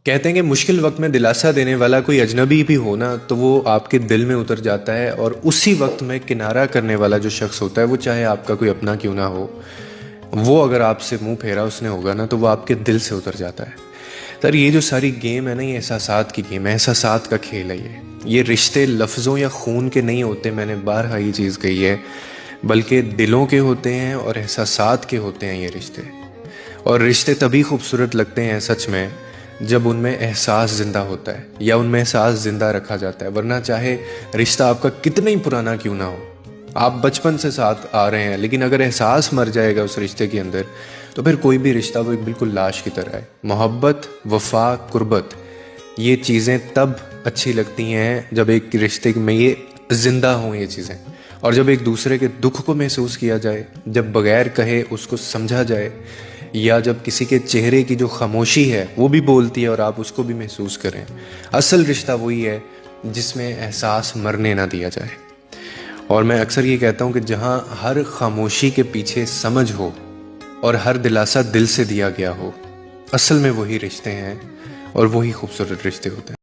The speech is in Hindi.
कहते हैं कि मुश्किल वक्त में दिलासा देने वाला कोई अजनबी भी हो ना तो वो आपके दिल में उतर जाता है, और उसी वक्त में किनारा करने वाला जो शख्स होता है वो चाहे आपका कोई अपना क्यों ना हो, वो अगर आपसे मुंह फेरा उसने होगा ना तो वो आपके दिल से उतर जाता है। सर ये जो सारी गेम है ना, ये एहसासात की गेम है, एहसासात का खेल है ये रिश्ते लफ्ज़ों या खून के नहीं होते, मैंने बारहा ये चीज़ कही है, बल्कि दिलों के होते हैं और एहसासात के होते हैं ये रिश्ते। और रिश्ते तभी खूबसूरत लगते हैं सच में जब उनमें एहसास ज़िंदा होता है या उनमें एहसास ज़िंदा रखा जाता है। वरना चाहे रिश्ता आपका कितना ही पुराना क्यों ना हो, आप बचपन से साथ आ रहे हैं, लेकिन अगर एहसास मर जाएगा उस रिश्ते के अंदर तो फिर कोई भी रिश्ता वो एक बिल्कुल लाश की तरह है। मोहब्बत, वफा, कुर्बत, ये चीज़ें तब अच्छी लगती हैं जब एक रिश्ते में ये ज़िंदा हों ये चीज़ें, और जब एक दूसरे के दुख को महसूस किया जाए, जब बगैर कहे उसको समझा जाए, या जब किसी के चेहरे की जो खामोशी है वो भी बोलती है और आप उसको भी महसूस करें। असल रिश्ता वही है जिसमें एहसास मरने ना दिया जाए। और मैं अक्सर ये कहता हूँ कि जहाँ हर खामोशी के पीछे समझ हो और हर दिलासा दिल से दिया गया हो, असल में वही रिश्ते हैं और वही खूबसूरत रिश्ते होते हैं।